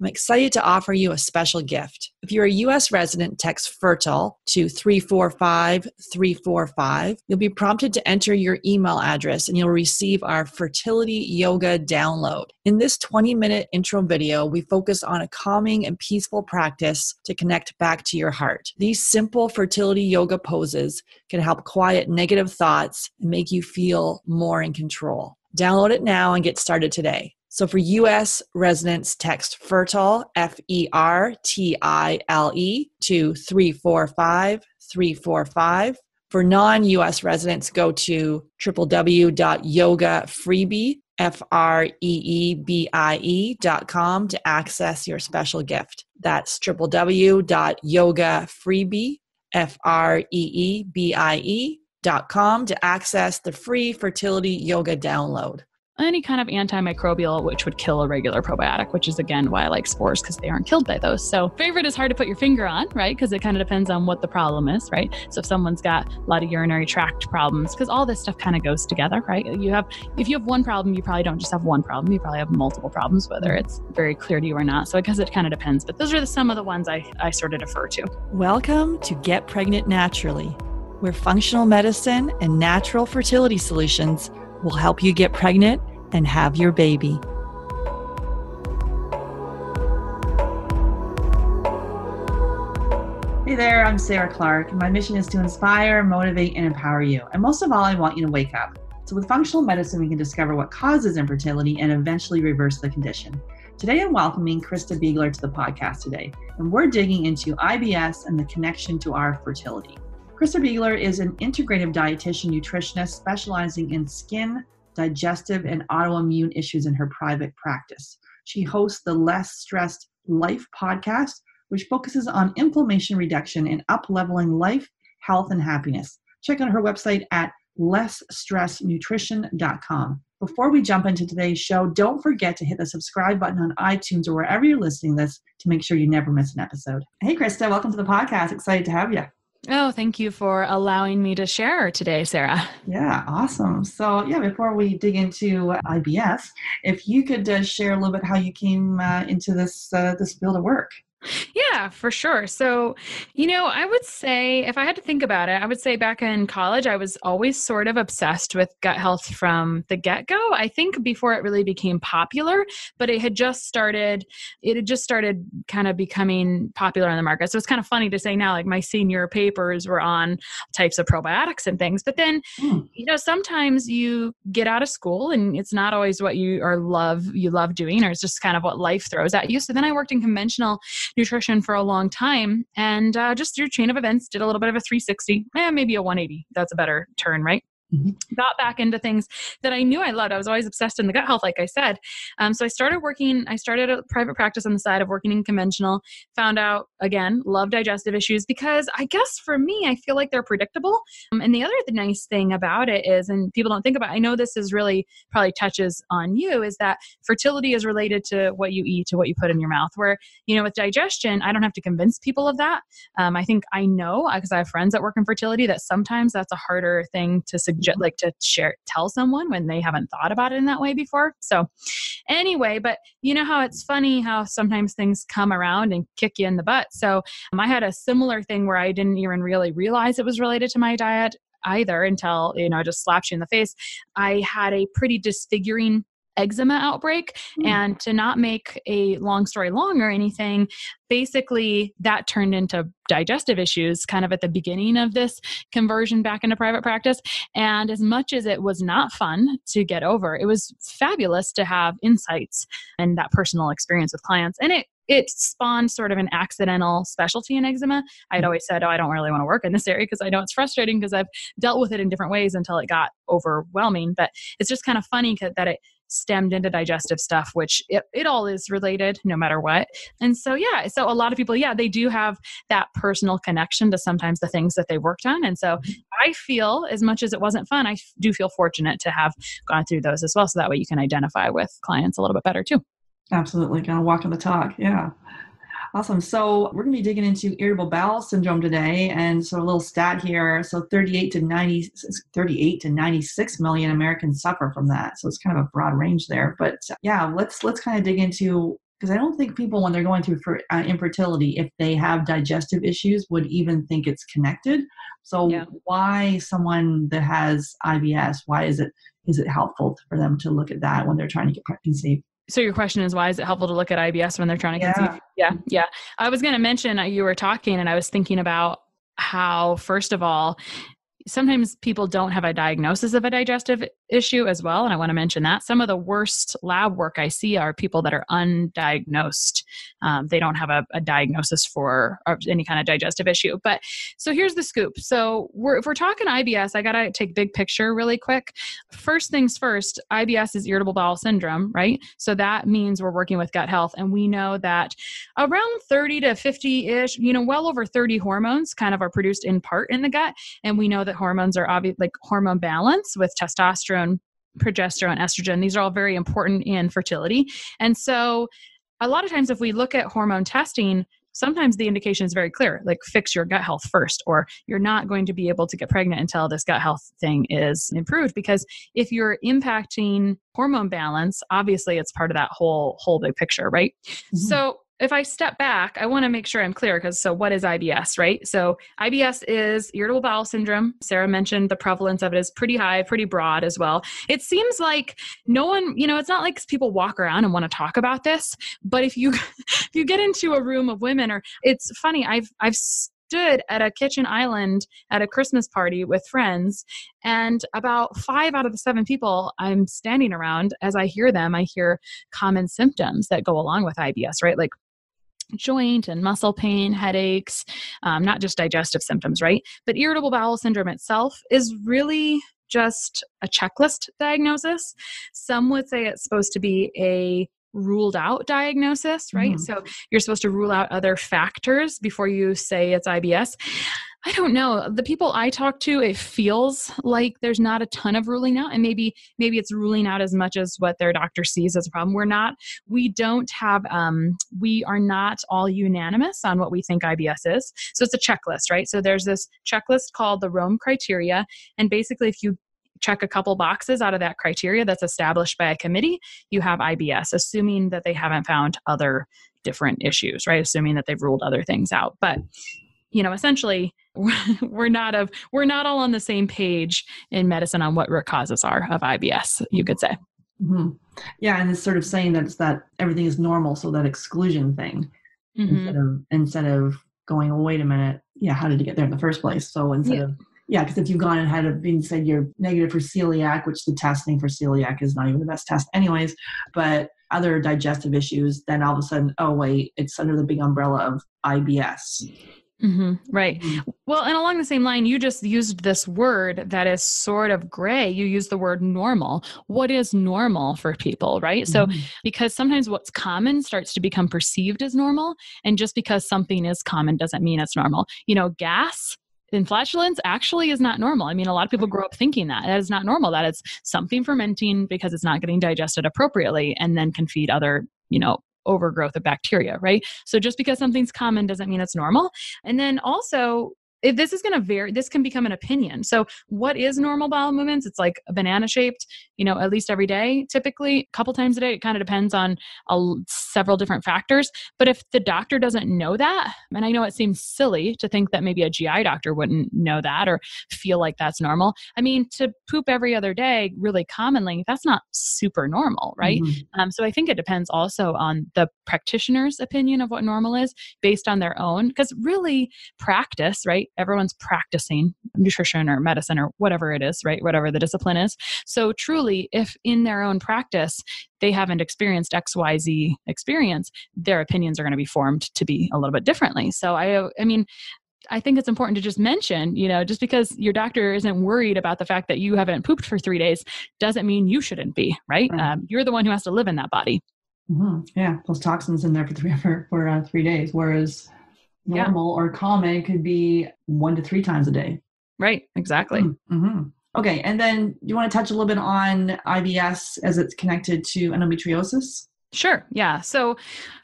I'm excited to offer you a special gift. If you're a U.S. resident, text FERTILE to 345-345. You'll be prompted to enter your email address and you'll receive our fertility yoga download. In this 20-minute intro video, we focus on a calming and peaceful practice to connect back to your heart. These simple fertility yoga poses can help quiet negative thoughts and make you feel more in control. Download it now and get started today. So for U.S. residents, text FERTILE, FERTILE, to 345-345. For non-U.S. residents, go to www.yogafreebie.com to access your special gift. That's www.yogafreebie.com to access the free fertility yoga download. Any kind of antimicrobial, which would kill a regular probiotic, which is, again, why I like spores, because they aren't killed by those. So favorite is hard to put your finger on, right? Because it kind of depends on what the problem is, right? So if someone's got a lot of urinary tract problems, because all this stuff kind of goes together, right? If you have one problem, you probably don't just have one problem. You probably have multiple problems, whether it's very clear to you or not. So I guess it kind of depends. But those are some of the ones I sort of defer to. Welcome to Get Pregnant Naturally, where functional medicine and natural fertility solutions will help you get pregnant and have your baby. Hey there, I'm Sarah Clark, and my mission is to inspire, motivate, and empower you. And most of all, I want you to wake up. So with functional medicine, we can discover what causes infertility and eventually reverse the condition. Today, I'm welcoming Christa Biegler to the podcast today, and we're digging into IBS and the connection to our fertility. Christa Biegler is an integrative dietitian nutritionist specializing in skin, digestive, and autoimmune issues in her private practice. She hosts the Less Stressed Life podcast, which focuses on inflammation reduction and up-leveling life, health, and happiness. Check out her website at lessstressnutrition.com. Before we jump into today's show, don't forget to hit the subscribe button on iTunes or wherever you're listening to this to make sure you never miss an episode. Hey, Christa, welcome to the podcast. Excited to have you. Oh, thank you for allowing me to share today, Sarah. Yeah, awesome. So before we dig into IBS, if you could share a little bit how you came into this field of work. Yeah, for sure. So, I would say, if I had to think about it, I would say back in college, I was always sort of obsessed with gut health from the get-go. I think before it really became popular, but it had just started kind of becoming popular in the market. So it's kind of funny to say now, like my senior papers were on types of probiotics and things, but then, sometimes you get out of school and it's not always what you love doing, or it's just kind of what life throws at you. So then I worked in conventional nutrition for a long time, and just through chain of events, did a little bit of a 360, maybe a 180. That's a better turn, right? Mm-hmm. Got back into things that I knew I loved. I was always obsessed in the gut health, like I said. So I started a private practice on the side of working in conventional, found out, again, love digestive issues because I guess for me, I feel like they're predictable. And the other nice thing about it is, and people don't think about it, I know this is really probably touches on you, is that fertility is related to what you eat, to what you put in your mouth, where, with digestion, I don't have to convince people of that. I think I know, because I have friends that work in fertility, that sometimes that's a harder thing to suggest, like to tell someone when they haven't thought about it in that way before. So anyway, but how it's funny how sometimes things come around and kick you in the butt. So I had a similar thing where I didn't even really realize it was related to my diet either until, it just slapped you in the face. I had a pretty disfiguring eczema outbreak. And to not make a long story long or anything, basically that turned into digestive issues kind of at the beginning of this conversion back into private practice. And as much as it was not fun to get over, it was fabulous to have insights and that personal experience with clients. And it spawned sort of an accidental specialty in eczema. I'd always said, I don't really want to work in this area because I know it's frustrating because I've dealt with it in different ways until it got overwhelming. But it's just kind of funny that it stemmed into digestive stuff, which it all is related no matter what. And so, so a lot of people, they do have that personal connection to sometimes the things that they worked on. And so I feel, as much as it wasn't fun, I do feel fortunate to have gone through those as well. So that way you can identify with clients a little bit better too. Absolutely. Kind of walking the talk. Yeah. Awesome. So we're going to be digging into irritable bowel syndrome today. And so a little stat here. So 38 to 96 million Americans suffer from that. So it's kind of a broad range there. But let's kind of dig into Because I don't think people, when they're going through for infertility, if they have digestive issues, would even think it's connected. So why someone that has IBS, why is it helpful for them to look at that when they're trying to get pregnancy? So your question is, why is it helpful to look at IBS when they're trying to conceive? Yeah. Yeah. I was going to mention, you were talking and I was thinking about how, first of all, sometimes people don't have a diagnosis of a digestive issue as well. And I want to mention that some of the worst lab work I see are people that are undiagnosed. They don't have a diagnosis for any kind of digestive issue. But so here's the scoop. So if we're talking IBS, I got to take big picture really quick. First things first, IBS is irritable bowel syndrome, right? So that means we're working with gut health. And we know that around 30 to 50-ish, well over 30 hormones kind of are produced in part in the gut. And we know that hormones are obvious, like hormone balance with testosterone, progesterone, estrogen. These are all very important in fertility. And so a lot of times if we look at hormone testing, sometimes the indication is very clear, like fix your gut health first, or you're not going to be able to get pregnant until this gut health thing is improved. Because if you're impacting hormone balance, obviously it's part of that whole big picture, right? Mm-hmm. So if I step back, I want to make sure I'm clear so what is IBS, right? So IBS is irritable bowel syndrome. Sarah mentioned the prevalence of it is pretty high, pretty broad as well. It seems like no one, it's not like people walk around and want to talk about this, but if you get into a room of women, or it's funny, I've stood at a kitchen island at a Christmas party with friends, and about 5 out of the 7 people I'm standing around, as I hear them, I hear common symptoms that go along with IBS, right? Like joint and muscle pain, headaches, not just digestive symptoms, right? But irritable bowel syndrome itself is really just a checklist diagnosis. Some would say it's supposed to be a ruled out diagnosis, right? Mm-hmm. So you're supposed to rule out other factors before you say it's IBS. I don't know. The people I talk to, it feels like there's not a ton of ruling out, and maybe it's ruling out as much as what their doctor sees as a problem. We are not all unanimous on what we think IBS is. So it's a checklist, right? So there's this checklist called the Rome criteria. And basically if you check a couple boxes out of that criteria that's established by a committee, you have IBS, assuming that they haven't found other different issues, right? Assuming that they've ruled other things out. But essentially, we're not all on the same page in medicine on what root causes are of IBS, you could say. Mm-hmm. Yeah, and it's sort of saying that everything is normal, so that exclusion thing, mm-hmm. instead of going, well, wait a minute, how did you get there in the first place? So because if you've gone and had been said you're negative for celiac, which the testing for celiac is not even the best test anyways, but other digestive issues, then all of a sudden, oh wait, it's under the big umbrella of IBS. Mm-hmm. Right. Mm-hmm. Well, and along the same line, you just used this word that is sort of gray. You use the word normal. What is normal for people, right? Mm-hmm. So because sometimes what's common starts to become perceived as normal. And just because something is common doesn't mean it's normal. Gas in flatulence actually is not normal. I mean, a lot of people grow up thinking that is not normal, that it's something fermenting because it's not getting digested appropriately and then can feed other, overgrowth of bacteria, right? So just because something's common doesn't mean it's normal. And then also, if this is going to vary, this can become an opinion. So what is normal bowel movements? It's like a banana shaped, at least every day, typically a couple times a day. It kind of depends on several different factors. But if the doctor doesn't know that, and I know it seems silly to think that maybe a GI doctor wouldn't know that or feel like that's normal. I mean, to poop every other day really commonly, that's not super normal, right? Mm-hmm. So I think it depends also on the practitioner's opinion of what normal is based on their own, because really practice, right? Everyone's practicing nutrition or medicine or whatever it is, right? Whatever the discipline is. So truly, if in their own practice, they haven't experienced XYZ experience, their opinions are going to be formed to be a little bit differently. So I think it's important to just mention, just because your doctor isn't worried about the fact that you haven't pooped for 3 days doesn't mean you shouldn't be, right? You're the one who has to live in that body. Mm-hmm. Yeah, those toxins in there for 3 days, whereas normal or common could be 1 to 3 times a day. Right, exactly. Mm-hmm. Okay, and then you want to touch a little bit on IBS as it's connected to endometriosis? Sure. Yeah. So,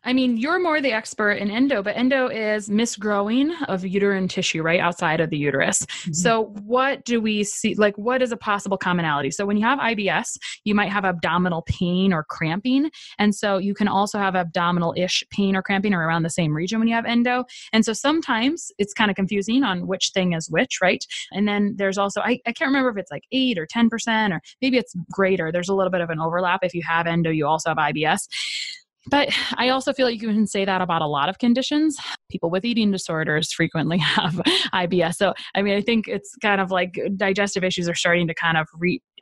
I mean, you're more the expert in endo, but endo is misgrowing of uterine tissue right outside of the uterus. Mhm. So, what do we see? Like, what is a possible commonality? So, when you have IBS, you might have abdominal pain or cramping. And so, you can also have abdominal ish pain or cramping or around the same region when you have endo. And so, sometimes it's kind of confusing on which thing is which, right? And then there's also, I can't remember if it's like 8 or 10%, or maybe it's greater. There's a little bit of an overlap. If you have endo, you also have IBS. But I also feel like you can say that about a lot of conditions. People with eating disorders frequently have IBS. So, I mean, I think it's kind of like digestive issues are starting to kind of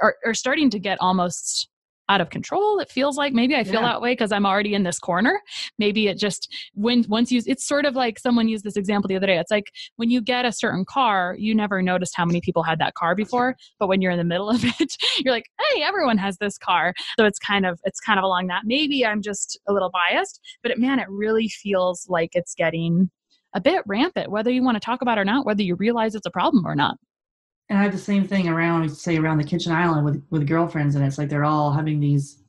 are starting to get almost out of control. It feels like maybe I feel that way because I'm already in this corner. Maybe it just it's sort of like someone used this example the other day. It's like when you get a certain car, you never noticed how many people had that car before, but when you're in the middle of it, you're like, hey, everyone has this car. So it's kind of along that. Maybe I'm just a little biased, but it really feels like it's getting a bit rampant, whether you want to talk about it or not, whether you realize it's a problem or not. And I have the same thing around the kitchen island with girlfriends, and it's like they're all having these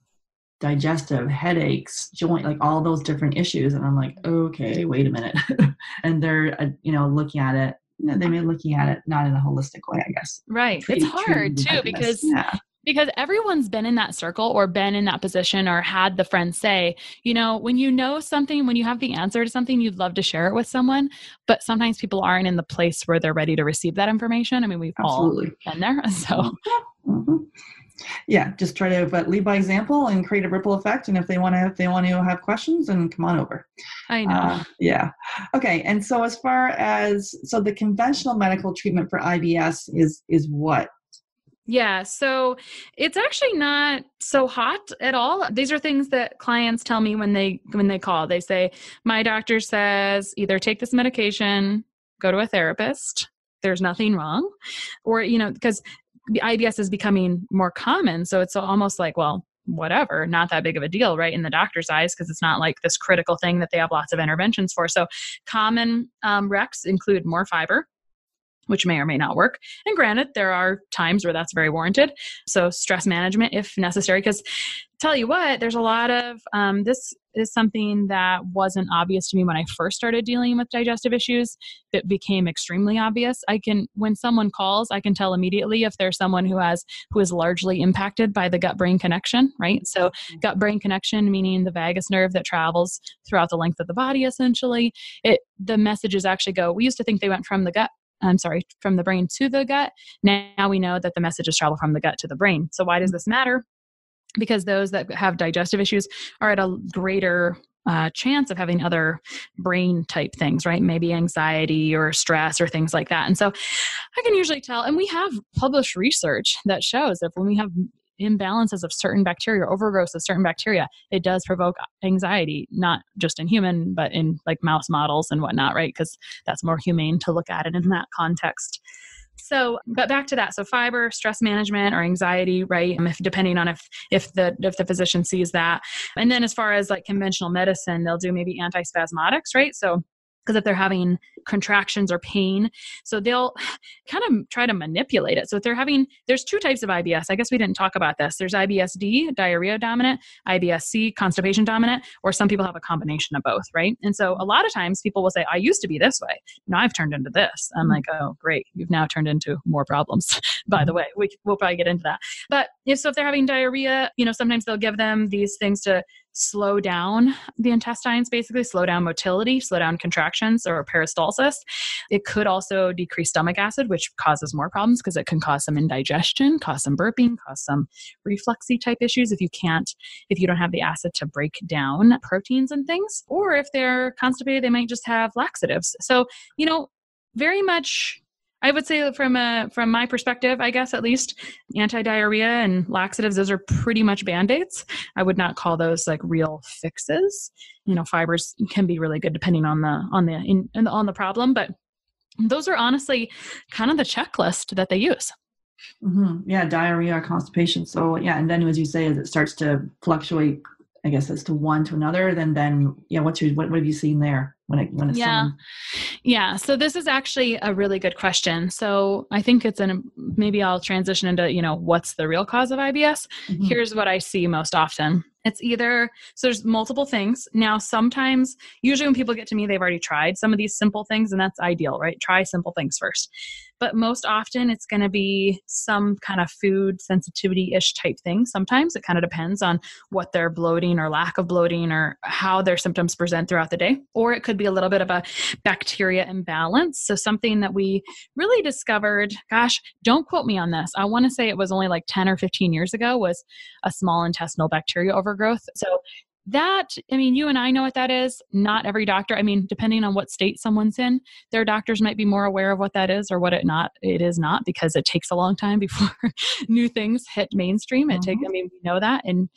digestive headaches, joint, like all those different issues, and I'm like, okay, wait a minute, and they're looking at it. They may be looking at it not in a holistic way, I guess. Right. It's hard too because everyone's been in that circle or been in that position or had the friend say, when you know something, when you have the answer to something, you'd love to share it with someone, but sometimes people aren't in the place where they're ready to receive that information. I mean, we've Absolutely all been there. So mm-hmm. Yeah, just try to lead by example and create a ripple effect. And if they want to have questions, then come on over. I know. Yeah. Okay. And so as far as the conventional medical treatment for IBS is what? Yeah. So it's actually not so hot at all. These are things that clients tell me when they call. They say, my doctor says either take this medication, go to a therapist. There's nothing wrong. Or, because the IBS is becoming more common. So it's almost like, well, whatever, not that big of a deal, right? In the doctor's eyes, because it's not like this critical thing that they have lots of interventions for. So common recs include more fiber, which may or may not work. And granted, there are times where that's very warranted. So stress management if necessary, because tell you what, there's a lot of, this is something that wasn't obvious to me when I first started dealing with digestive issues. It became extremely obvious. When someone calls, I can tell immediately if there's someone who is largely impacted by the gut-brain connection, right? So gut-brain connection, meaning the vagus nerve that travels throughout the length of the body, essentially. The messages actually go, we used to think they went from the brain to the gut. Now we know that the messages travel from the gut to the brain. So why does this matter? Because those that have digestive issues are at a greater chance of having other brain type things, right? Maybe anxiety or stress or things like that. And so I can usually tell, and we have published research that shows that when we have imbalances of certain bacteria, overgrowth of certain bacteria, it does provoke anxiety, not just in human, but in like mouse models and whatnot, right? Because that's more humane to look at it in that context. So, but back to that. So fiber, stress management or anxiety, right? Depending on if the physician sees that. And then as far as like conventional medicine, they'll do maybe antispasmodics, right? So, because if they're having contractions or pain, so they'll kind of try to manipulate it. So if there's two types of IBS. I guess we didn't talk about this. There's IBS-D, diarrhea dominant, IBS-C, constipation dominant, or some people have a combination of both, right? And so a lot of times people will say, I used to be this way. Now I've turned into this. I'm like, oh, great. You've now turned into more problems. By the way, we'll probably get into that. But if they're having diarrhea, sometimes they'll give them these things to slow down the intestines, basically slow down motility, slow down contractions or peristalsis. It could also decrease stomach acid, which causes more problems because it can cause some indigestion, cause some burping, cause some refluxy type issues if you don't have the acid to break down proteins and things. Or if they're constipated, they might just have laxatives. So, very much I would say from my perspective, I guess at least, anti-diarrhea and laxatives, those are pretty much Band-Aids. I would not call those like real fixes. Fibers can be really good depending on the problem, but those are honestly kind of the checklist that they use. Mm-hmm. Yeah, diarrhea or constipation. So yeah, and then as you say, as it starts to fluctuate, I guess as to one to another, then yeah, what have you seen there when it's Yeah. So this is actually a really good question. So I think maybe I'll transition into, what's the real cause of IBS? Mm-hmm. Here's what I see most often. It's either, so there's multiple things. Now, sometimes, usually when people get to me, they've already tried some of these simple things, and that's ideal, right? Try simple things first. But most often it's going to be some kind of food sensitivity-ish type thing. Sometimes it kind of depends on what their bloating or lack of bloating or how their symptoms present throughout the day. Or it could be a little bit of a bacteria imbalance. So something that we really discovered, gosh, don't quote me on this. I want to say it was only like 10 or 15 years ago, was a small intestinal bacteria overgrowth. So that, I mean, you and I know what that is. Not every doctor, I mean, depending on what state someone's in, their doctors might be more aware of what that is or what it is not, because it takes a long time before new things hit mainstream. I mean, we know that. And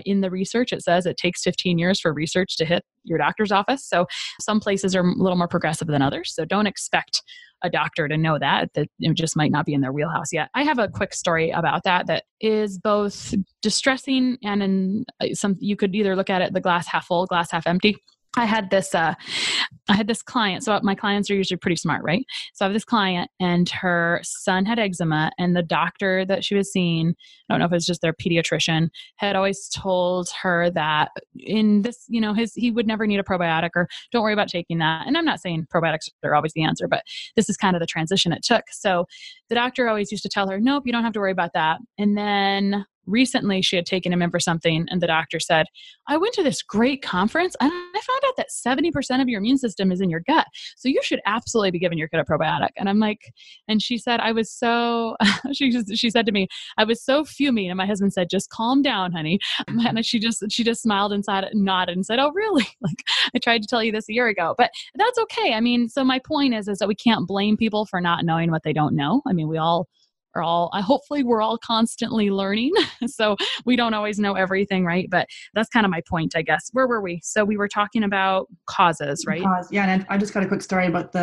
in the research, it says it takes 15 years for research to hit your doctor's office. So some places are a little more progressive than others. So don't expect a doctor to know that it just might not be in their wheelhouse yet. I have a quick story about that is both distressing and in some, you could either look at it the glass half full, glass half empty. I had this client. So my clients are usually pretty smart, right? So I have this client and her son had eczema, and the doctor that she was seeing, I don't know if it's just their pediatrician, had always told her that in this, he would never need a probiotic, or don't worry about taking that. And I'm not saying probiotics are always the answer, but this is kind of the transition it took. So the doctor always used to tell her, nope, you don't have to worry about that. And then recently she had taken him in for something, and the doctor said, I went to this great conference and I found out that 70% of your immune system is in your gut. So you should absolutely be giving your kid a probiotic. And I'm like, and she said, I was so, she said to me, I was so fuming. And my husband said, just calm down, honey. And she just smiled inside, nodded and said, oh, really? Like, I tried to tell you this a year ago, but that's okay. I mean, so my point is that we can't blame people for not knowing what they don't know. I mean, hopefully we're all constantly learning. So we don't always know everything, right? But that's kind of my point, I guess. Where were we? So we were talking about causes, right? Yeah. And I just got a quick story about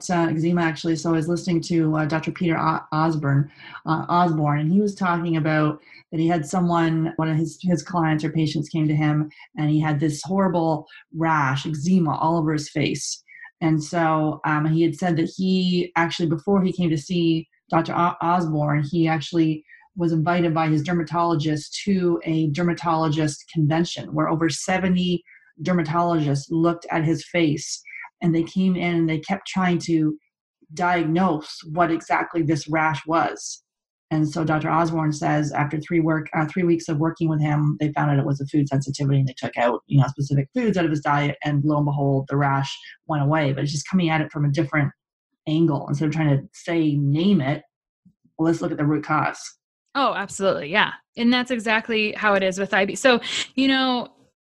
eczema, actually. So I was listening to Dr. Peter Osborne, and he was talking about that he had one of his clients or patients came to him, and he had this horrible rash, eczema all over his face. And so he had said that he actually, before he came to see Dr. Osborne, he actually was invited by his dermatologist to a dermatologist convention where over 70 dermatologists looked at his face, and they came in and they kept trying to diagnose what exactly this rash was. And so Dr. Osborne says after 3 weeks of working with him, they found out it was a food sensitivity, and they took out, specific foods out of his diet, and lo and behold, the rash went away. But it's just coming at it from a different angle. Instead of trying to name it, well, let's look at the root cause. Oh, absolutely. Yeah. And that's exactly how it is with IBS. So,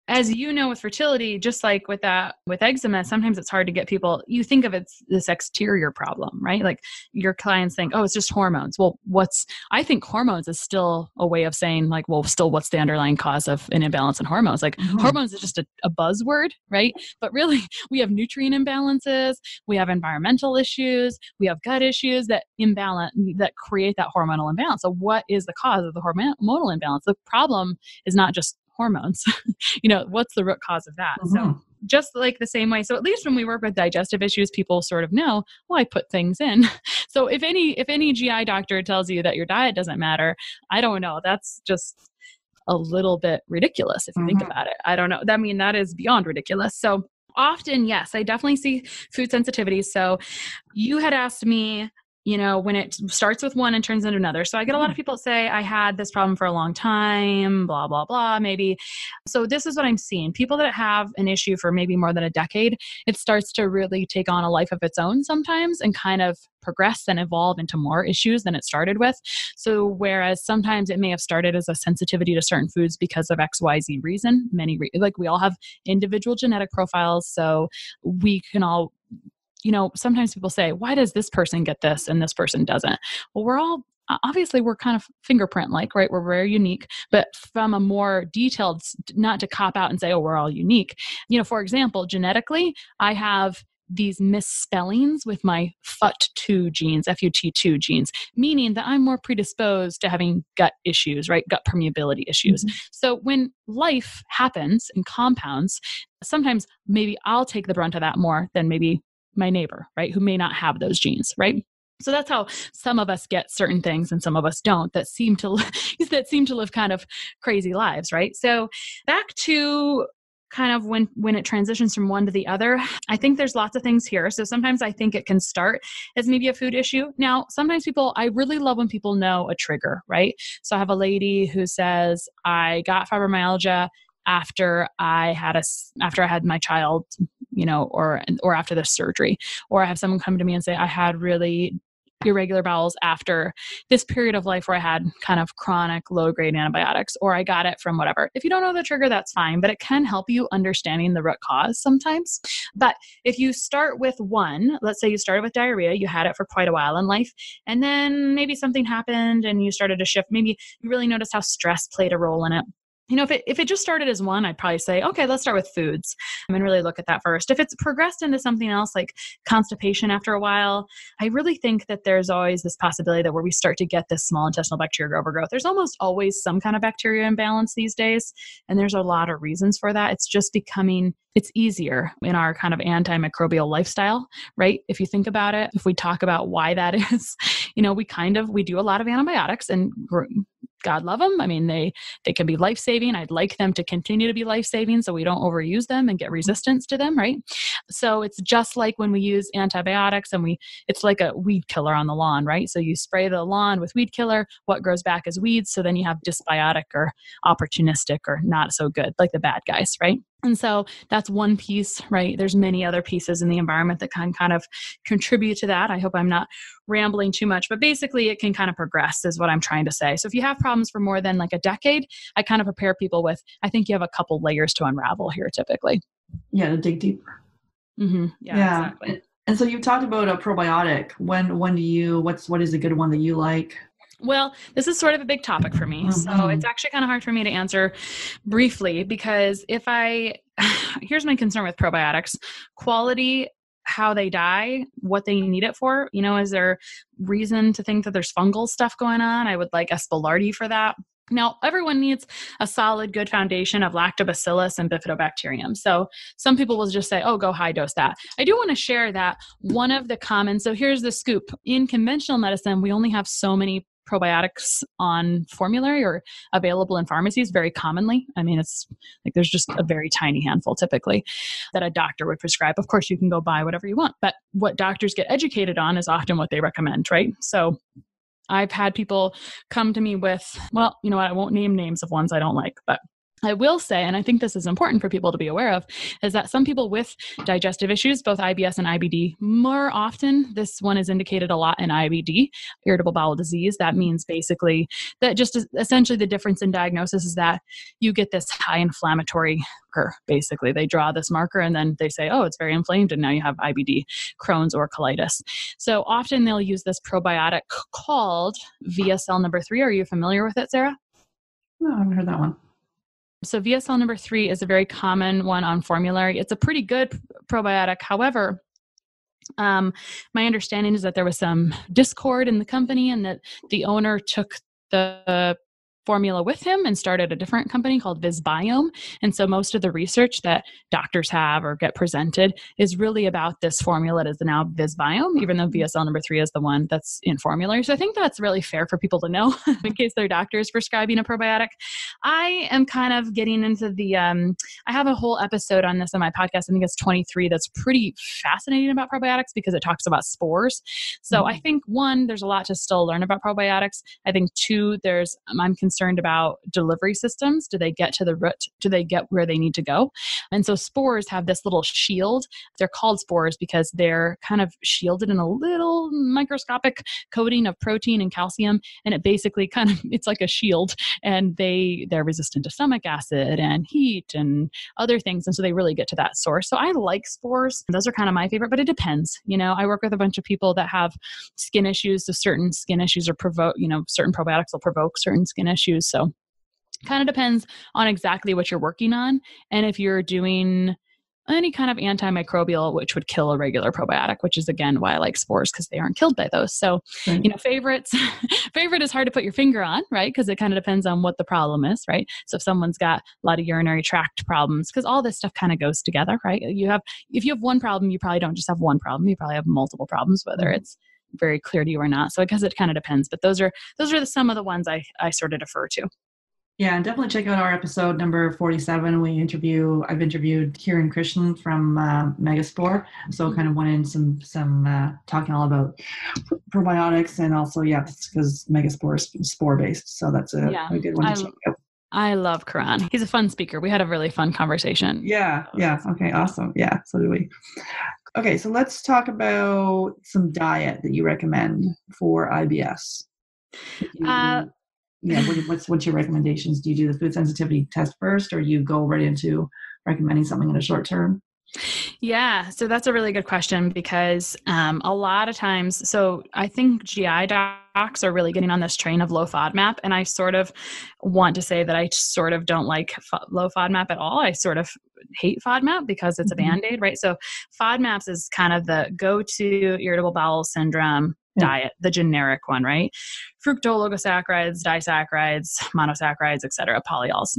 as you know, with fertility, just like with eczema, sometimes it's hard to get people, you think of it this exterior problem, right? Like your clients think, oh, it's just hormones. Well, I think hormones is still a way of saying like, well, still what's the underlying cause of an imbalance in hormones? Like hormones is just a buzzword, right? But really we have nutrient imbalances, we have environmental issues, we have gut issues that create that hormonal imbalance. So what is the cause of the hormonal imbalance? The problem is not just hormones. What's the root cause of that? So just like the same way. So at least when we work with digestive issues, people sort of know, well, I put things in. So if any GI doctor tells you that your diet doesn't matter, I don't know. That's just a little bit ridiculous if you think about it. I don't know. I mean, that is beyond ridiculous. So often, yes, I definitely see food sensitivity. So you had asked me, when it starts with one and turns into another. So I get a lot of people say, I had this problem for a long time, blah, blah, blah, maybe. So this is what I'm seeing. People that have an issue for maybe more than a decade, it starts to really take on a life of its own sometimes and kind of progress and evolve into more issues than it started with. So whereas sometimes it may have started as a sensitivity to certain foods because of XYZ reason, like we all have individual genetic profiles. So we can all, sometimes people say, why does this person get this and this person doesn't? Well, we're kind of fingerprint-like, right? We're very unique, but from a more detailed, not to cop out and say, oh, we're all unique. For example, genetically, I have these misspellings with my FUT2 genes, FUT2 genes, meaning that I'm more predisposed to having gut issues, right? Gut permeability issues. So when life happens and compounds, sometimes maybe I'll take the brunt of that more than maybe my neighbor, right? Who may not have those genes, right? So that's how some of us get certain things and some of us don't that seem to live kind of crazy lives, right? So back to kind of when it transitions from one to the other, I think there's lots of things here. So sometimes I think it can start as maybe a food issue. Now, sometimes I really love when people know a trigger, right? So I have a lady who says, I got fibromyalgia after I had my child, or after the surgery, or I have someone come to me and say, I had really irregular bowels after this period of life where I had kind of chronic low-grade antibiotics, or I got it from whatever. If you don't know the trigger, that's fine, but it can help you understanding the root cause sometimes. But if you start with one, let's say you started with diarrhea, you had it for quite a while in life, and then maybe something happened and you started to shift, maybe you really noticed how stress played a role in it. If it just started as one, I'd probably say, okay, let's start with foods and really look at that first. If it's progressed into something else like constipation after a while, I really think that there's always this possibility that where we start to get this small intestinal bacterial overgrowth, there's almost always some kind of bacteria imbalance these days. And there's a lot of reasons for that. It's just it's easier in our kind of antimicrobial lifestyle, right? If you think about it, if we talk about why that is, we do a lot of antibiotics, and God love them. I mean, they can be life-saving. I'd like them to continue to be life-saving so we don't overuse them and get resistance to them, right? So it's just like when we use antibiotics and it's like a weed killer on the lawn, right? So you spray the lawn with weed killer, what grows back is weeds. So then you have dysbiotic or opportunistic or not so good, like the bad guys, right? And so that's one piece, right? There's many other pieces in the environment that can kind of contribute to that. I hope I'm not rambling too much, but basically it can kind of progress is what I'm trying to say. So if you have problems for more than like a decade, I kind of prepare people with, I think you have a couple layers to unravel here typically. Yeah, to dig deeper. Mm-hmm. Yeah, exactly. And so you talked about a probiotic. What is a good one that you like? Well, this is sort of a big topic for me. Mm-hmm. So it's actually kind of hard for me to answer briefly because here's my concern with probiotics: quality, how they die, what they need it for. Is there reason to think that there's fungal stuff going on? I would like Aspergillosis for that. Now, everyone needs a solid, good foundation of lactobacillus and bifidobacterium. So some people will just say, oh, go high dose that. I do want to share that one of the so here's the scoop. In conventional medicine, we only have so many probiotics on formulary or available in pharmacies very commonly. I mean, it's like there's just a very tiny handful typically that a doctor would prescribe. Of course, you can go buy whatever you want, but what doctors get educated on is often what they recommend, right? So I've had people come to me with, well, you know what, I won't name names of ones I don't like, but I will say, and I think this is important for people to be aware of, is that some people with digestive issues, both IBS and IBD, more often, this one is indicated a lot in IBD, irritable bowel disease. That means basically that just essentially the difference in diagnosis is that you get this high inflammatory marker. Basically, they draw this marker and then they say, oh, it's very inflamed and now you have IBD, Crohn's, or colitis. So often they'll use this probiotic called VSL number 3. Are you familiar with it, Sarah? No, I haven't heard that one. So VSL number 3 is a very common one on formulary. It's a pretty good probiotic. However, my understanding is that there was some discord in the company and that the owner took the formula with him and started a different company called Visbiome. And so most of the research that doctors have or get presented is really about this formula that is now Visbiome, even though VSL number 3 is the one that's in formulary. So I think that's really fair for people to know in case their doctor is prescribing a probiotic. I am kind of getting into I have a whole episode on this on my podcast. I think it's 23. That's pretty fascinating about probiotics because it talks about spores. So I think 1, there's a lot to still learn about probiotics. I think 2, I'm concerned about delivery systems. Do they get to the root? Do they get where they need to go? And so spores have this little shield. They're called spores because they're kind of shielded in a little microscopic coating of protein and calcium. And it basically it's like a shield. And they're resistant to stomach acid and heat and other things. And so they really get to that source. So I like spores. Those are kind of my favorite, but it depends. I work with a bunch of people that have skin issues. So certain skin issues certain probiotics will provoke certain skin issues. So kind of depends on exactly what you're working on. And if you're doing any kind of antimicrobial, which would kill a regular probiotic, which is again why I like spores because they aren't killed by those. So, favorite is hard to put your finger on, right? Because it kind of depends on what the problem is, right? So if someone's got a lot of urinary tract problems, because all this stuff kind of goes together, right? If you have one problem, you probably don't just have one problem. You probably have multiple problems, whether it's very clear to you or not. So I guess it kind of depends, but those are some of the ones I sort of defer to. Yeah, and definitely check out our episode number 47. I've interviewed Kieran Krishnan from Megaspore. So kind of went in some talking all about probiotics, and also, because Megaspore is spore based. So that's a good one to check out. I love Karan. He's a fun speaker. We had a really fun conversation. Yeah. Okay, awesome. Yeah, so do we. Okay, so let's talk about some diet that you recommend for IBS. What's your recommendations? Do you do the food sensitivity test first, or you go right into recommending something in the short term? Yeah, so that's a really good question, because a lot of times, so I think GI docs are really getting on this train of low FODMAP, and I sort of want to say that I sort of don't like low FODMAP at all. I sort of hate FODMAP because it's a Band-Aid, right? So FODMAPs is kind of the go-to irritable bowel syndrome diet, the generic one, right? Fructooligosaccharides, disaccharides, monosaccharides, et cetera, polyols.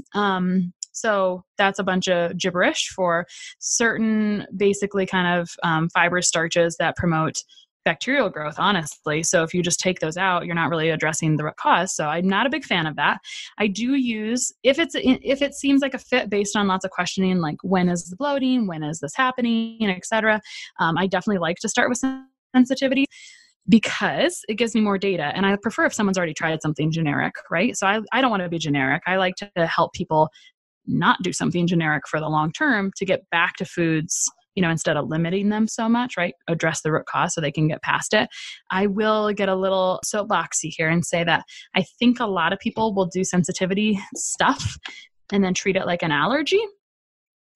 So that's a bunch of gibberish for certain basically kind of fibrous starches that promote bacterial growth, honestly. So if you just take those out, you're not really addressing the root cause. So I'm not a big fan of that. I do use, if it seems like a fit based on lots of questioning, like when is the bloating, when is this happening, et cetera, I definitely like to start with sensitivity, because it gives me more data. And I prefer if someone's already tried something generic, right? So I don't want to be generic. I like to help people not do something generic for the long term to get back to foods, instead of limiting them so much, right? Address the root cause so they can get past it. I will get a little soapboxy here and say that I think a lot of people will do sensitivity stuff and then treat it like an allergy.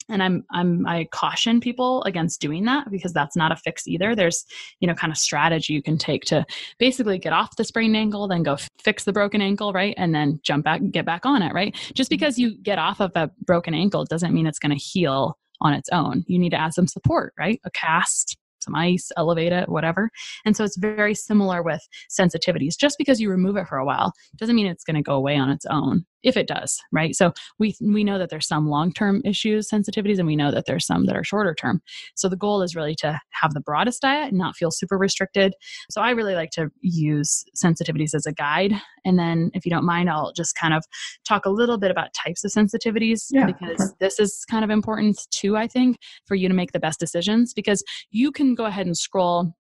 And I caution people against doing that, because that's not a fix either. There's, kind of strategy you can take to basically get off the sprained ankle, then go fix the broken ankle, right? And then jump back and get back on it, right? Just because you get off of a broken ankle doesn't mean it's going to heal on its own. You need to add some support, right? A cast, some ice, elevate it, whatever. And so it's very similar with sensitivities. Just because you remove it for a while doesn't mean it's going to go away on its own, if it does, right? So we know that there's some long-term issues, sensitivities, and we know that there's some that are shorter term. So the goal is really to have the broadest diet and not feel super restricted. So I really like to use sensitivities as a guide. And then if you don't mind, I'll just kind of talk a little bit about types of sensitivities, because this is kind of important too, I think, for you to make the best decisions, because you can go ahead and scroll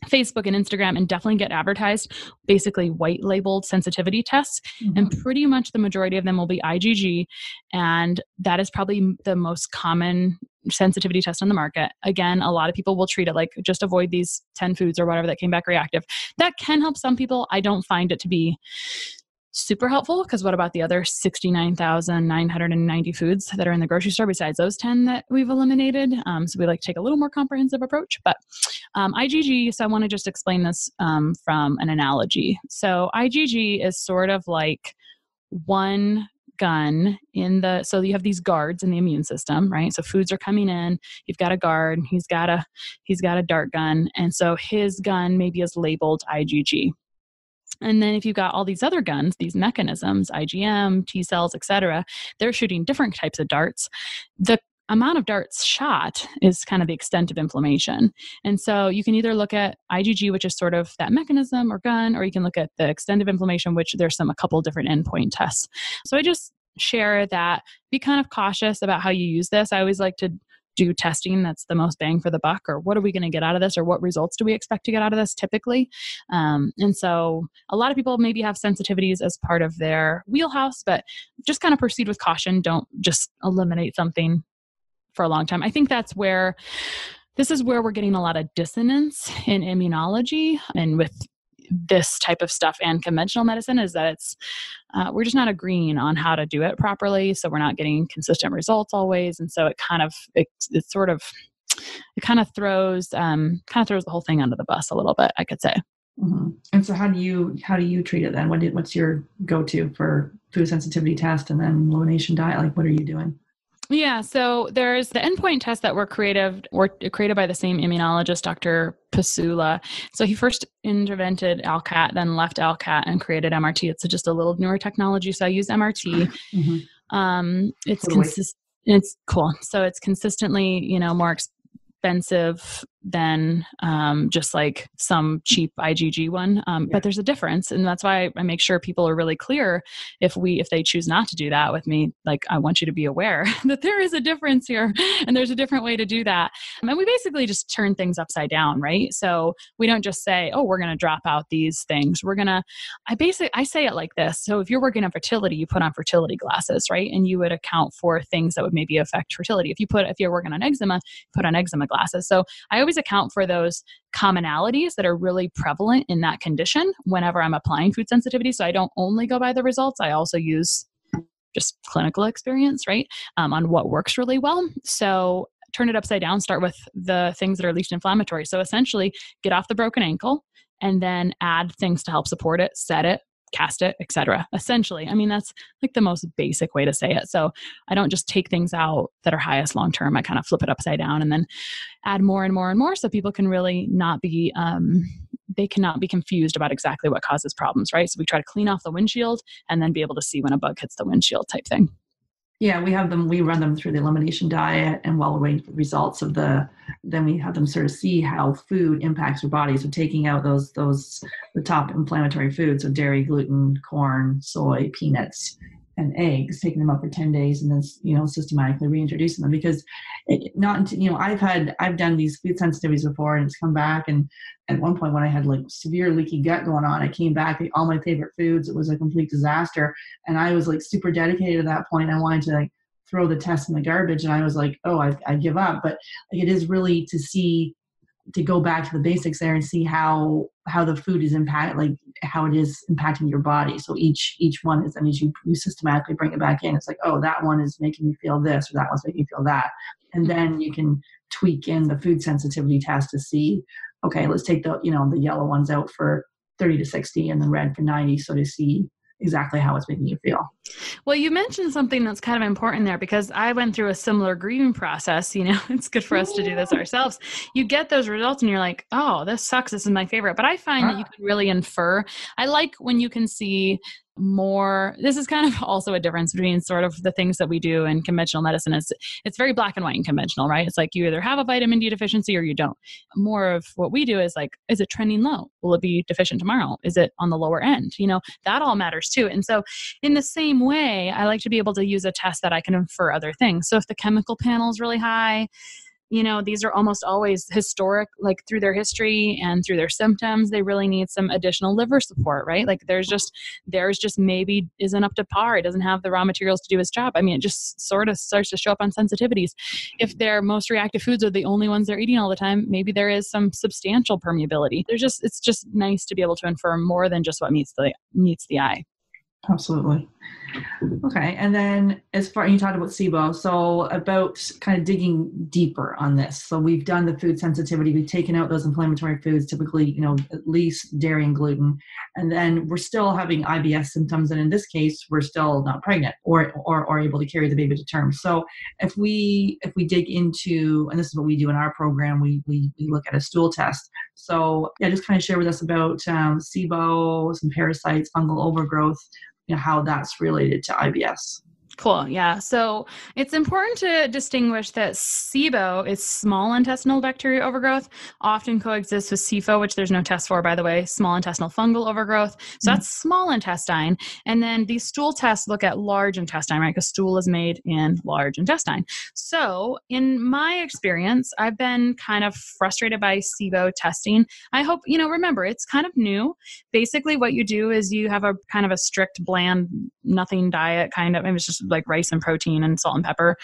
Facebook and Instagram and definitely get advertised basically white labeled sensitivity tests. And pretty much the majority of them will be IgG. And that is probably the most common sensitivity test on the market. Again, a lot of people will treat it like just avoid these 10 foods or whatever that came back reactive. That can help some people. I don't find it to be super helpful, because what about the other 69,990 foods that are in the grocery store besides those 10 that we've eliminated? So we like to take a little more comprehensive approach. But IgG, so I want to just explain this from an analogy. So IgG is sort of like one gun so you have these guards in the immune system, right? So foods are coming in, you've got a guard, he's got a dart gun, and so his gun maybe is labeled IgG. And then if you've got all these other guns, these mechanisms, IgM, T cells, et cetera, they're shooting different types of darts. The amount of darts shot is kind of the extent of inflammation. And so you can either look at IgG, which is sort of that mechanism or gun, or you can look at the extent of inflammation, which there's a couple different endpoint tests. So I just share that, be kind of cautious about how you use this. I always like to do testing that's the most bang for the buck, or what are we going to get out of this, or what results do we expect to get out of this typically. And so a lot of people maybe have sensitivities as part of their wheelhouse, but just kind of proceed with caution. Don't just eliminate something for a long time. I think this is where we're getting a lot of dissonance in immunology and with this type of stuff and conventional medicine, is that we're just not agreeing on how to do it properly. So we're not getting consistent results always. And so it kind of throws the whole thing under the bus a little bit, I could say. Mm-hmm. And so how do you treat it then? What's your go-to for food sensitivity test and then elimination diet? Like, what are you doing? Yeah, so there's the endpoint tests that were created by the same immunologist, Dr. Pasula. So he first invented ALCAT, then left ALCAT and created MRT. It's just a little newer technology, so I use MRT. Mm-hmm. It's cool. So it's consistently, more expensive than just like some cheap IgG one. But there's a difference. And that's why I make sure people are really clear if they choose not to do that with me, like I want you to be aware that there is a difference here and there's a different way to do that. And we basically just turn things upside down, right? So we don't just say, oh, we're going to drop out these things. I say it like this. So if you're working on fertility, you put on fertility glasses, right? And you would account for things that would maybe affect fertility. If you're working on eczema, put on eczema glasses. So I always account for those commonalities that are really prevalent in that condition whenever I'm applying food sensitivity. So I don't only go by the results. I also use just clinical experience, right? On what works really well. So turn it upside down, start with the things that are least inflammatory. So essentially get off the broken ankle and then add things to help support it, set it, cast it, etc. Essentially, I mean, that's like the most basic way to say it. So I don't just take things out that are highest long-term. I kind of flip it upside down and then add more and more and more so people can really not be, they cannot be confused about exactly what causes problems, right? So we try to clean off the windshield and then be able to see when a bug hits the windshield type thing. Yeah, we run them through the elimination diet, and while we're waiting for the results then we have them sort of see how food impacts your body. So taking out the top inflammatory foods, so dairy, gluten, corn, soy, peanuts, and eggs, taking them up for 10 days and then, systematically reintroducing them, because I've done these food sensitivities before and it's come back. And at one point when I had like severe leaky gut going on, I came back, all my favorite foods, it was a complete disaster. And I was like super dedicated at that point. I wanted to like throw the test in the garbage. And I was like, oh, I give up. But like, it is really to go back to the basics there and see how the food is how it is impacting your body. So each one is, as you systematically bring it back in, it's like, oh, that one is making me feel this, or that one's making me feel that. And then you can tweak in the food sensitivity test to see, okay, let's take the yellow ones out for 30 to 60 and the red for 90. So to see exactly how it's making you feel. Well, you mentioned something that's kind of important there, because I went through a similar grieving process. It's good for us to do this ourselves. You get those results and you're like, oh, this sucks. This is my favorite. But I find that you can really infer. I like when you can see more. This is kind of also a difference between sort of the things that we do in conventional medicine. It's very black and white in conventional, right? It's like you either have a vitamin D deficiency or you don't. More of what we do is like, is it trending low? Will it be deficient tomorrow? Is it on the lower end? That all matters too. And so in the same way, I like to be able to use a test that I can infer other things. So if the chemical panel is really high, these are almost always historic, like through their history and through their symptoms, they really need some additional liver support, right? Like theirs just maybe isn't up to par. It doesn't have the raw materials to do its job. I mean, it just sort of starts to show up on sensitivities. If their most reactive foods are the only ones they're eating all the time, maybe there is some substantial permeability. It's just nice to be able to infer more than just what meets the eye. Absolutely. Okay. And then you talked about SIBO, so about kind of digging deeper on this. So we've done the food sensitivity. We've taken out those inflammatory foods, typically, at least dairy and gluten. And then we're still having IBS symptoms. And in this case, we're still not pregnant or able to carry the baby to term. So if we dig into, and this is what we do in our program, we look at a stool test. So yeah, just kind of share with us about SIBO, some parasites, fungal overgrowth, how that's related to IBS. Cool. Yeah. So it's important to distinguish that SIBO is small intestinal bacterial overgrowth, often coexists with SIFO, which there's no test for, by the way, small intestinal fungal overgrowth. So that's small intestine. And then these stool tests look at large intestine, right? Because stool is made in large intestine. So in my experience, I've been kind of frustrated by SIBO testing. I hope, remember, it's kind of new. Basically, what you do is you have a kind of a strict, bland, nothing diet kind of, it's just like rice and protein and salt and pepper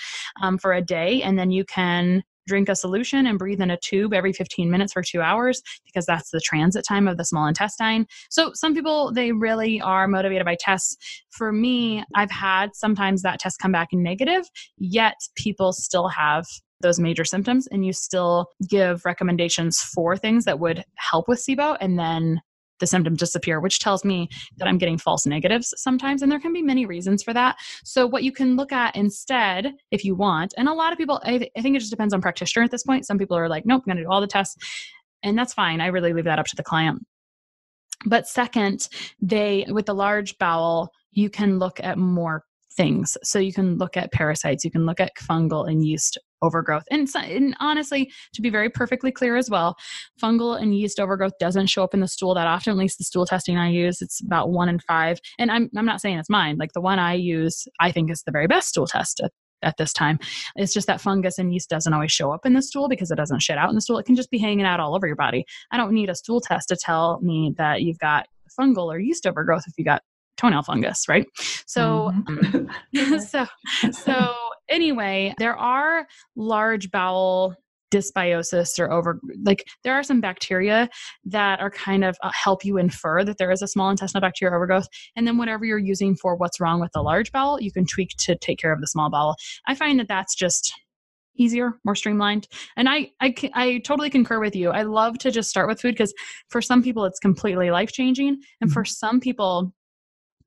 for a day. And then you can drink a solution and breathe in a tube every 15 minutes for 2 hours, because that's the transit time of the small intestine. So some people, they really are motivated by tests. For me, I've had sometimes that test come back negative, yet people still have those major symptoms, and you still give recommendations for things that would help with SIBO, and then the symptoms disappear, which tells me that I'm getting false negatives sometimes. And there can be many reasons for that. So what you can look at instead, if you want, and a lot of people, I think it just depends on practitioner at this point. Some people are like, nope, I'm going to do all the tests. And that's fine. I really leave that up to the client. But second, with the large bowel, you can look at more things. So you can look at parasites, you can look at fungal and yeast overgrowth. And honestly, to be very perfectly clear as well, fungal and yeast overgrowth doesn't show up in the stool that often, at least the stool testing I use, it's about 1 in 5. And I'm not saying it's mine. Like the one I use, I think is the very best stool test at this time. It's just that fungus and yeast doesn't always show up in the stool because it doesn't shit out in the stool. It can just be hanging out all over your body. I don't need a stool test to tell me that you've got fungal or yeast overgrowth if you got toenail fungus, right? So, so anyway, there are large bowel dysbiosis or there are some bacteria that are kind of help you infer that there is a small intestinal bacteria overgrowth. And then whatever you're using for what's wrong with the large bowel, you can tweak to take care of the small bowel. I find that that's just easier, more streamlined. And I totally concur with you. I love to just start with food because for some people it's completely life-changing. And for some people,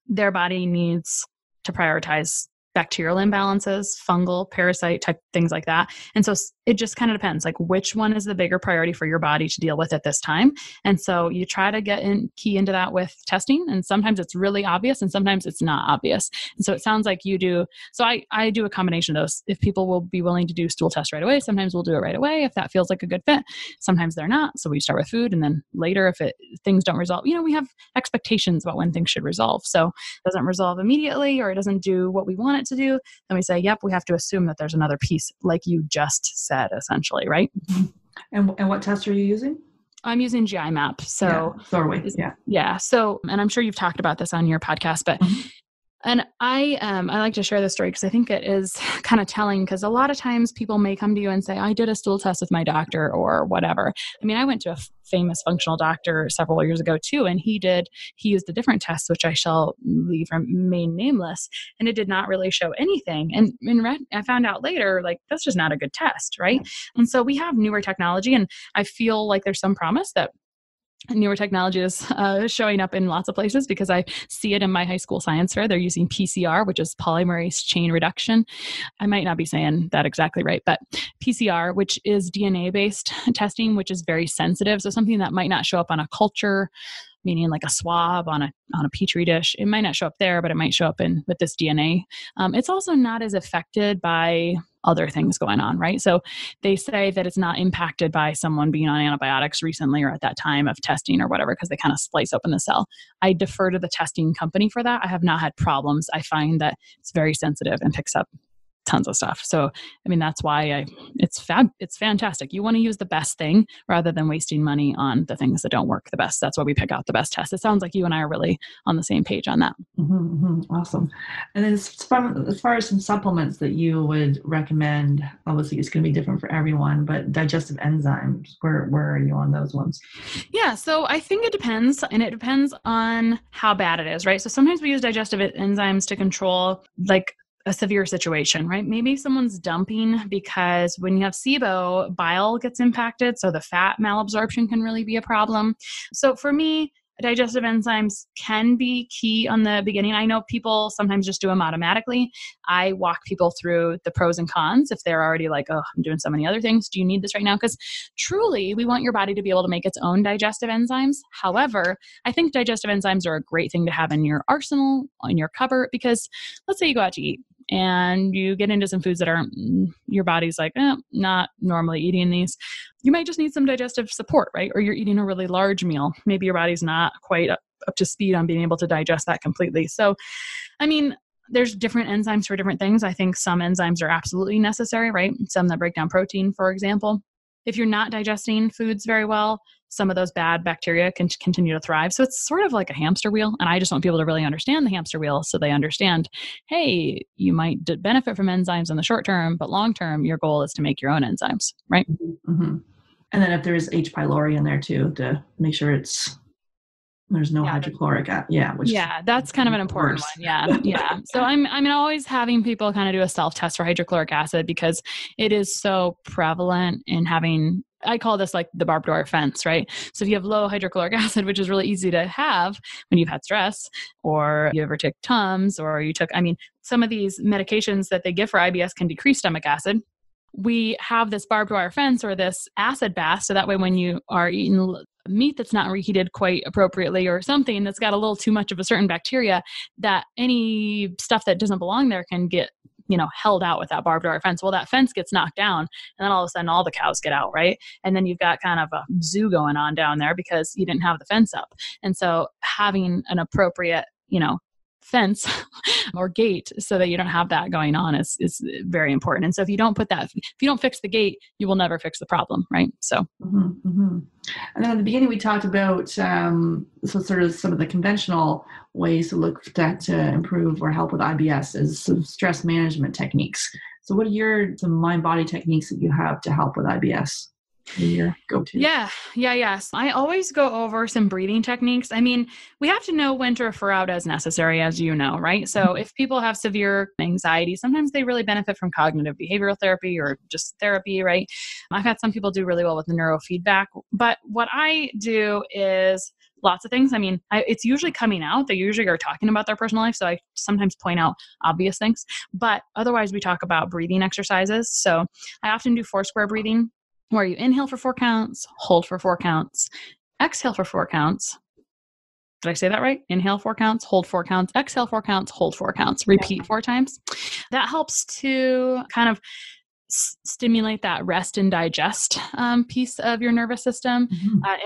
their body needs to prioritize bacterial imbalances, fungal, parasite type things like that. And so it just kind of depends, like which one is the bigger priority for your body to deal with at this time. And so you try to key into that with testing. And sometimes it's really obvious and sometimes it's not obvious. And so it sounds like you do. So I do a combination of those. If people will be willing to do stool tests right away, sometimes we'll do it right away if that feels like a good fit. Sometimes they're not. So we start with food. And then later, if things don't resolve, we have expectations about when things should resolve. So it doesn't resolve immediately or it doesn't do what we want it to do. Then we say, yep, we have to assume that there's another piece like you just said, essentially, right? And what test are you using? I'm using GI map. So Thorway. Yeah. So, and I'm sure you've talked about this on your podcast, but and I like to share this story because I think it is kind of telling because a lot of times people may come to you and say, I did a stool test with my doctor or whatever. I mean, I went to a famous functional doctor several years ago too, and he used a different test, which I shall remain nameless, and it did not really show anything. And I found out later, like, that's just not a good test, right? And so we have newer technology, and I feel like there's some promise that newer technology is showing up in lots of places because I see it in my high school science fair. They're using PCR, which is polymerase chain reduction. I might not be saying that exactly right, but PCR, which is DNA-based testing, which is very sensitive. So something that might not show up on a culture, meaning like a swab on a petri dish. It might not show up there, but it might show up with this DNA. It's also not as affected by other things going on, right? So they say that it's not impacted by someone being on antibiotics recently or at that time of testing or whatever, because they kind of splice open the cell. I defer to the testing company for that. I have not had problems. I find that it's very sensitive and picks up tons of stuff. So, I mean, that's why it's fantastic. You want to use the best thing rather than wasting money on the things that don't work the best. That's why we pick out the best tests. It sounds like you and I are really on the same page on that. Awesome. And then as far as some supplements that you would recommend, obviously it's going to be different for everyone, but digestive enzymes, where are you on those ones? Yeah. So I think it depends, and it depends on how bad it is, right? So sometimes we use digestive enzymes to control like a severe situation, right? Maybe someone's dumping because when you have SIBO, bile gets impacted. So the fat malabsorption can really be a problem. So for me, digestive enzymes can be key on the beginning. I know people sometimes just do them automatically. I walk people through the pros and cons if they're already like, oh, I'm doing so many other things. Do you need this right now? Because truly, we want your body to be able to make its own digestive enzymes. However, I think digestive enzymes are a great thing to have in your arsenal, in your cupboard, because let's say you go out to eat and you get into some foods that aren't, your body's like, not normally eating these. You might just need some digestive support, right? Or you're eating a really large meal. Maybe your body's not quite up to speed on being able to digest that completely. So, I mean, there's different enzymes for different things. I think some enzymes are absolutely necessary, right? Some that break down protein, for example. If you're not digesting foods very well, some of those bad bacteria can continue to thrive. So it's sort of like a hamster wheel. And I just want people to really understand the hamster wheel so they understand, hey, you might benefit from enzymes in the short term, but long term, your goal is to make your own enzymes, right? Mm-hmm. And then if there's H. pylori in there too, to make sure there's no hydrochloric acid. That's kind of an important one. Yeah. So I'm always having people kind of do a self-test for hydrochloric acid because it is so prevalent in having, I call this like the barbed wire fence, right? So if you have low hydrochloric acid, which is really easy to have when you've had stress, or you ever took Tums, or some of these medications that they give for IBS can decrease stomach acid. we have this barbed wire fence or this acid bath. So that way, when you are eating meat that's not reheated quite appropriately or something that's got a little too much of a certain bacteria, that any stuff that doesn't belong there can get, held out with that barbed wire fence. Well, that fence gets knocked down, and then all of a sudden all the cows get out, right? And then you've got kind of a zoo going on down there because you didn't have the fence up. And so having an appropriate, fence or gate so that you don't have that going on is very important. And so if you don't fix the gate, you will never fix the problem, right? So. Mm-hmm, mm-hmm. And then at the beginning, we talked about so sort of some of the conventional ways to look to improve or help with IBS is some stress management techniques. So what are some mind-body techniques that you have to help with IBS? Your go-to? Yes. I always go over some breathing techniques. I mean, we have to know when to refer out as necessary, as you know, right? So if people have severe anxiety, sometimes they really benefit from cognitive behavioral therapy or just therapy, right? I've had some people do really well with the neurofeedback, but what I do is lots of things. I mean, it's usually coming out. They usually are talking about their personal life. So I sometimes point out obvious things, but otherwise we talk about breathing exercises. So I often do 4-square breathing, where you inhale for 4 counts, hold for 4 counts, exhale for 4 counts. Did I say that right? Inhale 4 counts, hold 4 counts, exhale 4 counts, hold 4 counts, repeat 4 times. That helps to kind of stimulate that rest and digest piece of your nervous system,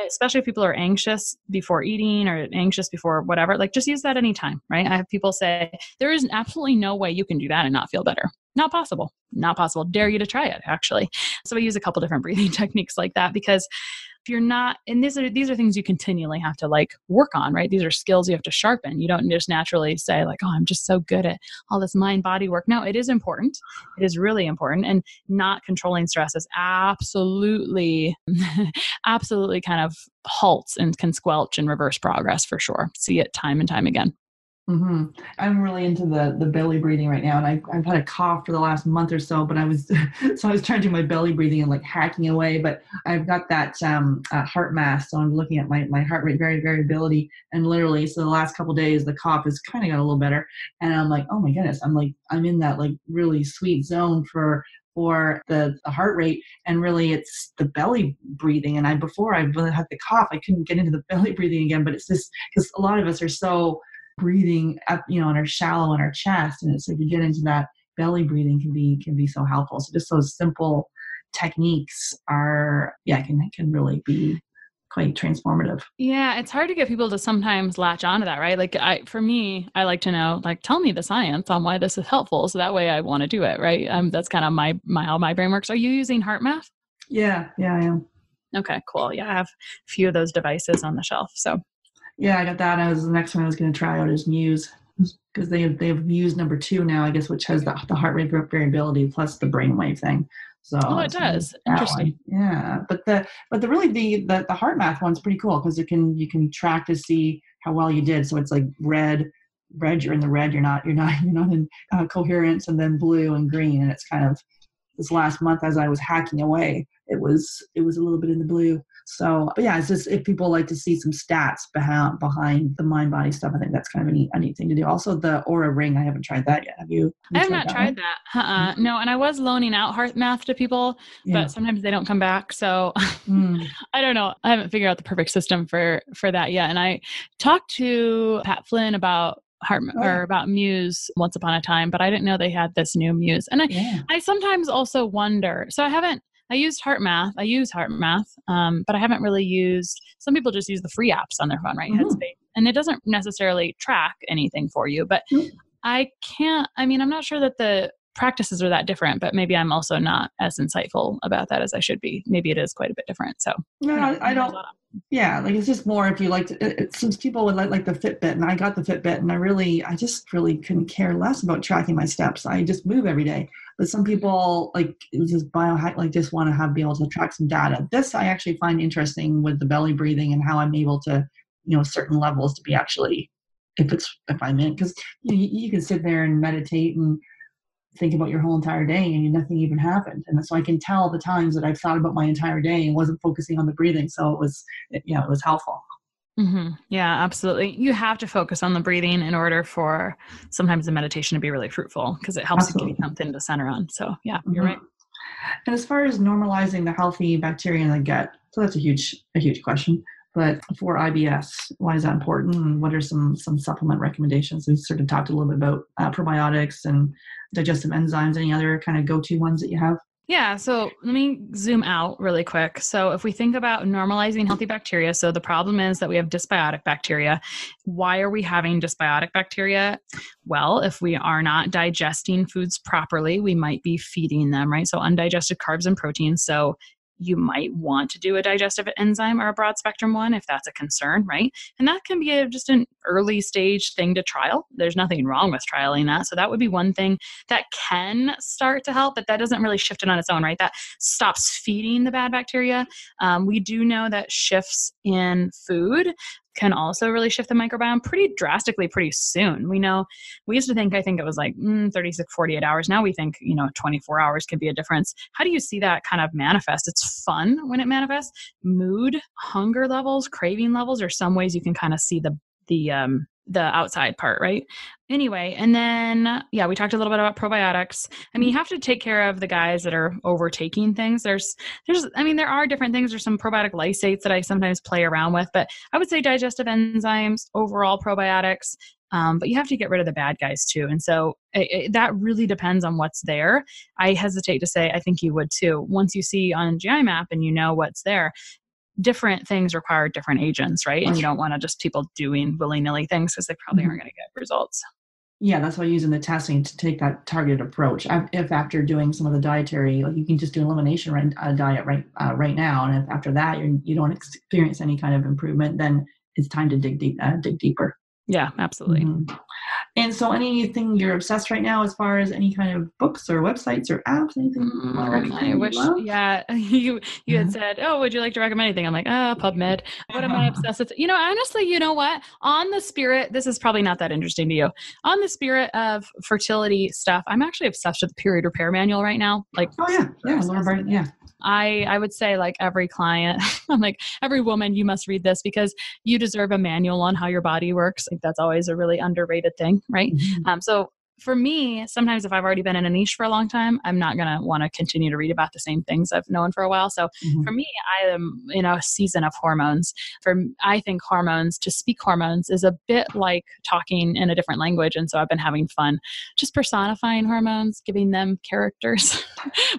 especially if people are anxious before eating or anxious before whatever. Like, just use that anytime, right? I have people say, there is absolutely no way you can do that and not feel better. Not possible. Not possible. Dare you to try it, actually. So we use a couple different breathing techniques like that, because if you're not, and these are things you continually have to work on, right? These are skills you have to sharpen. You don't just naturally say oh, I'm just so good at all this mind body work. No, it is important. It is really important. And not controlling stress is absolutely, absolutely kind of halts and can squelch and reverse progress for sure. See it time and time again. Mm-hmm. I'm really into the belly breathing right now, and I've had a cough for the last month or so. But I was trying to do my belly breathing and hacking away. But I've got that heart math, so I'm looking at my heart rate variability, and literally, so the last couple of days, the cough has kind of got a little better, and I'm like, oh my goodness, I'm in that really sweet zone for the heart rate, and really it's the belly breathing. And before I really had the cough, I couldn't get into the belly breathing again. But it's just because a lot of us are so breathing up, and are shallow in our chest, and it's you get into that belly breathing can be so helpful. So just those simple techniques can really be quite transformative. Yeah, it's hard to get people to sometimes latch onto that, right? For me, I like to know, tell me the science on why this is helpful, so that way I want to do it, right? That's kind of my how my brain works. Are you using heart math? Yeah, I am. Okay, cool. Yeah, I have a few of those devices on the shelf, so. Yeah, I got that. The next one I was going to try out is Muse, because they have Muse number 2 now, I guess, which has the heart rate variability plus the brainwave thing. So it does. Interesting. Yeah, but the heart math one's pretty cool, because you can track to see how well you did. So it's red, you're in the red, you're not in coherence, and then blue and green, and it's kind of this last month as I was hacking away, it was a little bit in the blue. So, but yeah, it's just if people like to see some stats behind the mind body stuff, I think that's kind of a neat thing to do. Also, the Aura Ring, I haven't tried that yet. Have you? I have not tried that. No, and I was loaning out heart math to people, but sometimes they don't come back. So I don't know. I haven't figured out the perfect system for that yet. And I talked to Pat Flynn about about Muse once upon a time, but I didn't know they had this new Muse. And I sometimes also wonder. So I used heart math. I use heart math, but I haven't really used. Some people just use the free apps on their phone, right? Headspace, and it doesn't necessarily track anything for you. But I can't. I mean, I'm not sure that the practices are that different, but maybe I'm also not as insightful about that as I should be. Maybe it is quite a bit different. So no, I don't. Yeah, it's just more if you like to. Since people would like the Fitbit, and I got the Fitbit, and I just really couldn't care less about tracking my steps. I just move every day. But some people just biohack, just want to be able to track some data. This I actually find interesting with the belly breathing and how I'm able to, certain levels to be actually, if I'm in, because you can sit there and meditate and think about your whole entire day and nothing even happened. And so I can tell the times that I've thought about my entire day and wasn't focusing on the breathing. So it was helpful. Mm-hmm. Yeah, absolutely. You have to focus on the breathing in order for sometimes the meditation to be really fruitful, because it helps you give you something to center on. So yeah, you're right. And as far as normalizing the healthy bacteria in the gut, so that's a huge question. But for IBS, why is that important? And what are some supplement recommendations? We sort of talked a little bit about probiotics and digestive enzymes. Any other kind of go-to ones that you have? Yeah, so let me zoom out really quick. So if we think about normalizing healthy bacteria, so the problem is that we have dysbiotic bacteria. Why are we having dysbiotic bacteria? Well, if we are not digesting foods properly, we might be feeding them, right? So undigested carbs and proteins. So you might want to do a digestive enzyme or a broad spectrum one if that's a concern, right? And that can be just an early stage thing to trial. There's nothing wrong with trialing that. So that would be one thing that can start to help, but that doesn't really shift it on its own, right? That stops feeding the bad bacteria. We do know that shifts in food can also really shift the microbiome pretty drastically pretty soon. We know, we used to think, I think it was like 36, 48 hours. Now we think, 24 hours could be a difference. How do you see that kind of manifest? It's fun when it manifests. Mood, hunger levels, craving levels are some ways you can kind of see the outside part, right? Anyway, and then, we talked a little bit about probiotics. I mean, you have to take care of the guys that are overtaking things. There are different things. There's some probiotic lysates that I sometimes play around with, but I would say digestive enzymes, overall probiotics, but you have to get rid of the bad guys too. And so that really depends on what's there. I hesitate to say, I think you would too. Once you see on GI map and you know what's there, different things require different agents, right? And you don't want to just people doing willy-nilly things because they probably aren't going to get results. Yeah, that's why using the testing to take that targeted approach. If after doing some of the dietary, like you can just do an elimination diet right now, and if after that you don't experience any kind of improvement, then it's time to dig deeper. Yeah, absolutely. Mm-hmm. And so anything you're obsessed right now as far as any kind of books or websites or apps, anything you want to recommend? I wish, you had said, oh, would you like to recommend anything? I'm like, PubMed. What am I obsessed with? Honestly, you know what? On the spirit, this is probably not that interesting to you. On the spirit of fertility stuff, I'm actually obsessed with the period repair manual right now. Like, I would say like every client, I'm like, every woman, you must read this because you deserve a manual on how your body works. Like that's always a really underrated thing, right? Mm-hmm. So for me, sometimes if I've already been in a niche for a long time, I'm not going to want to continue to read about the same things I've known for a while. So for me, I am in a season of hormones. I think to speak hormones is a bit like talking in a different language. And so I've been having fun just personifying hormones, giving them characters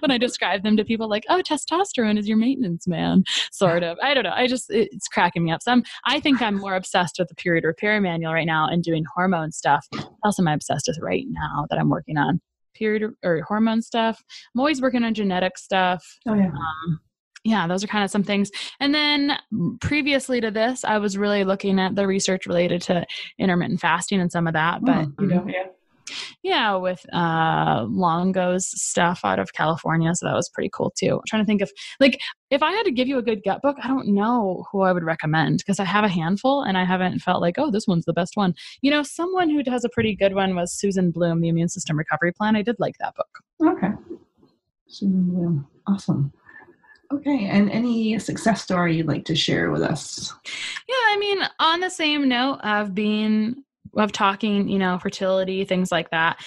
when I describe them to people like, oh, testosterone is your maintenance man, sort of. I don't know. It's cracking me up. So I think I'm more obsessed with the period repair manual right now and doing hormone stuff. What else am I obsessed with right now that I'm working on? Period or hormone stuff. I'm always working on genetic stuff. Oh yeah. Those are kind of some things. And then previously to this, I was really looking at the research related to intermittent fasting and some of that. But with Longo's stuff out of California. So that was pretty cool too. I'm trying to think of if I had to give you a good gut book, I don't know who I would recommend because I have a handful and I haven't felt like, oh, this one's the best one. Someone who has a pretty good one was Susan Bloom, The Immune System Recovery Plan. I did like that book. Okay. Susan Bloom. Awesome. Okay. And any success story you'd like to share with us? Yeah. On the same note of talking, fertility, things like that.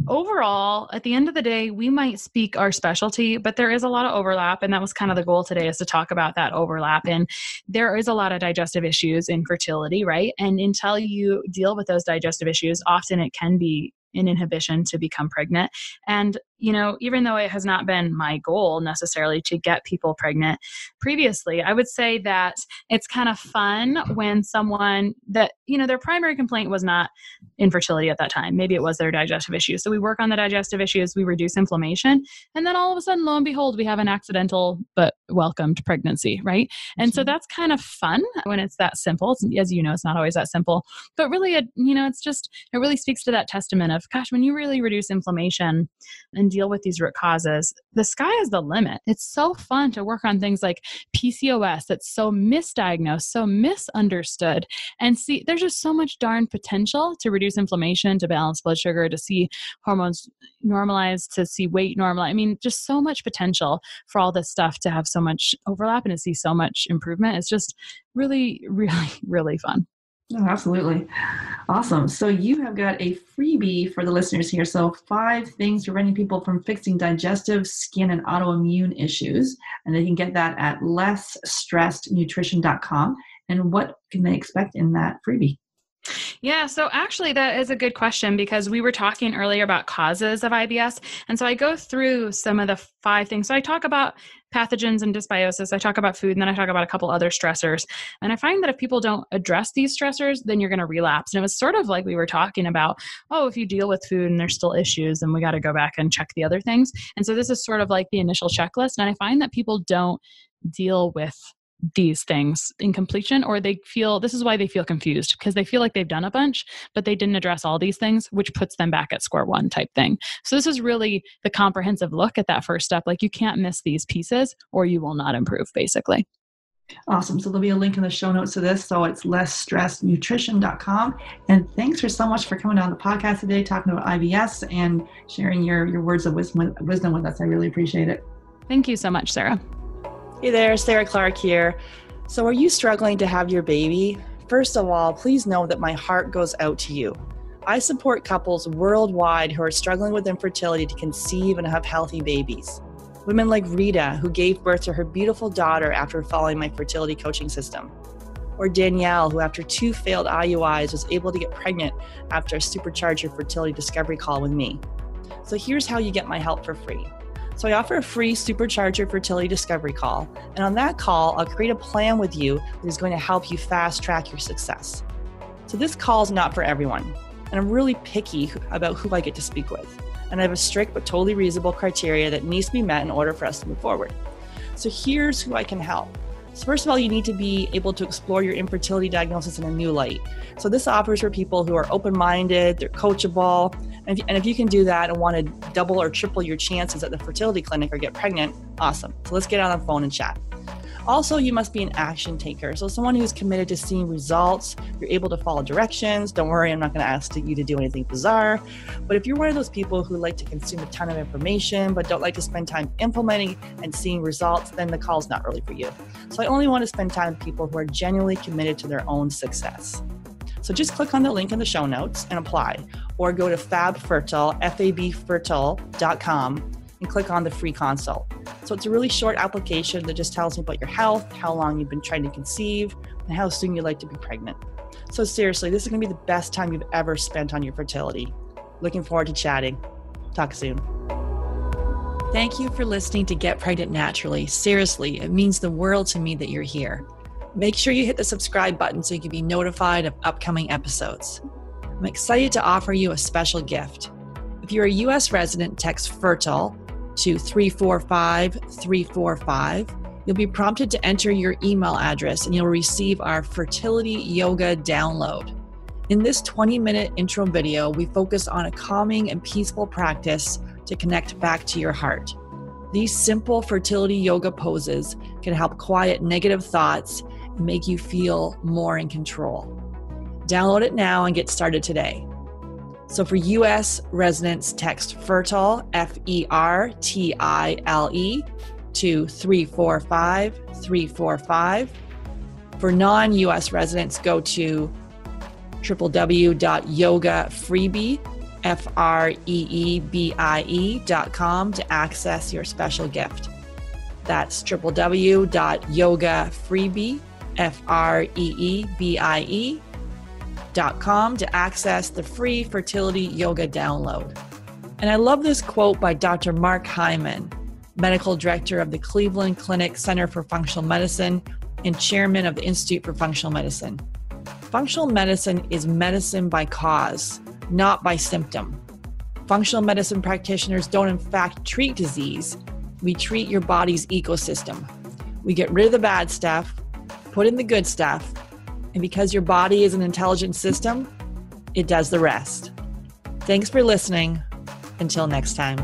Overall, at the end of the day, we might speak our specialty, but there is a lot of overlap. And that was kind of the goal today, is to talk about that overlap. And there is a lot of digestive issues in fertility, right? And until you deal with those digestive issues, often it can be an inhibition to become pregnant. And, even though it has not been my goal necessarily to get people pregnant previously, I would say that it's kind of fun when someone that, their primary complaint was not infertility at that time. Maybe it was their digestive issues. So we work on the digestive issues, we reduce inflammation, and then all of a sudden, lo and behold, we have an accidental but welcomed pregnancy, right? And so that's kind of fun when it's that simple. As you know, it's not always that simple, but really, it really speaks to that testament of, gosh, when you really reduce inflammation and deal with these root causes, the sky is the limit. It's so fun to work on things like PCOS that's so misdiagnosed, so misunderstood. And see, there's just so much darn potential to reduce inflammation, to balance blood sugar, to see hormones normalize, to see weight normalize. Just so much potential for all this stuff to have so much overlap and to see so much improvement. It's just really, really, really fun. Oh, absolutely. Awesome. So you have got a freebie for the listeners here. So 5 things preventing people from fixing digestive, skin, and autoimmune issues. And they can get that at lessstressednutrition.com. And what can they expect in that freebie? Yeah, so actually that is a good question because we were talking earlier about causes of IBS. And so I go through some of the 5 things. So I talk about pathogens and dysbiosis, I talk about food, and then I talk about a couple other stressors. And I find that if people don't address these stressors, then you're going to relapse. And it was sort of like we were talking about, if you deal with food and there's still issues, then we got to go back and check the other things. And so this is sort of like the initial checklist. And I find that people don't deal with these things in completion, or this is why they feel confused, because they feel like they've done a bunch, but they didn't address all these things, which puts them back at square one type thing. So this is really the comprehensive look at that first step. Like you can't miss these pieces or you will not improve, basically. Awesome. So there'll be a link in the show notes to this. So it's lessstressednutrition.com. And thanks for so much for coming on the podcast today, talking about IBS and sharing your words of wisdom with us. I really appreciate it. Thank you so much, Sarah. Hey there, Sarah Clark here. So are you struggling to have your baby? First of all, please know that my heart goes out to you. I support couples worldwide who are struggling with infertility to conceive and have healthy babies. Women like Rita, who gave birth to her beautiful daughter after following my fertility coaching system. Or Danielle, who after 2 failed IUIs was able to get pregnant after a Supercharge Your Fertility Discovery call with me. So here's how you get my help for free. So I offer a free Supercharge Your Fertility Discovery call. And on that call, I'll create a plan with you that is going to help you fast track your success. So this call is not for everyone. And I'm really picky about who I get to speak with. And I have a strict but totally reasonable criteria that needs to be met in order for us to move forward. So here's who I can help. So first of all, you need to be able to explore your infertility diagnosis in a new light. So this offers for people who are open-minded, they're coachable, and if you can do that and want to double or triple your chances at the fertility clinic or get pregnant, awesome. So let's get on the phone and chat. Also, you must be an action taker. So someone who's committed to seeing results, you're able to follow directions. Don't worry, I'm not going to ask you to do anything bizarre. But if you're one of those people who like to consume a ton of information, but don't like to spend time implementing and seeing results, then the call's not really for you. So I only want to spend time with people who are genuinely committed to their own success. So just click on the link in the show notes and apply, or go to fabfertile.com and click on the free consult. So it's a really short application that just tells me about your health, how long you've been trying to conceive, and how soon you'd like to be pregnant. So seriously, this is going to be the best time you've ever spent on your fertility. Looking forward to chatting. Talk soon. Thank you for listening to Get Pregnant Naturally. Seriously, it means the world to me that you're here. Make sure you hit the subscribe button so you can be notified of upcoming episodes. I'm excited to offer you a special gift. If you're a U.S. resident, text FERTILE to 345-345. You'll be prompted to enter your email address and you'll receive our fertility yoga download. In this 20-minute intro video, we focus on a calming and peaceful practice to connect back to your heart. These simple fertility yoga poses can help quiet negative thoughts and make you feel more in control. Download it now and get started today. So for U.S. residents, text FERTILE, FERTILE, to 345-345. For non-U.S. residents, go to www.yogafreebie.com to access your special gift. That's www.yogafreebie.com to access the free fertility yoga download. And I love this quote by Dr. Mark Hyman, medical director of the Cleveland Clinic Center for Functional Medicine and chairman of the Institute for Functional Medicine. Functional medicine is medicine by cause, not by symptom. Functional medicine practitioners don't in fact treat disease. We treat your body's ecosystem. We get rid of the bad stuff, put in the good stuff, and because your body is an intelligent system, it does the rest. Thanks for listening. Until next time.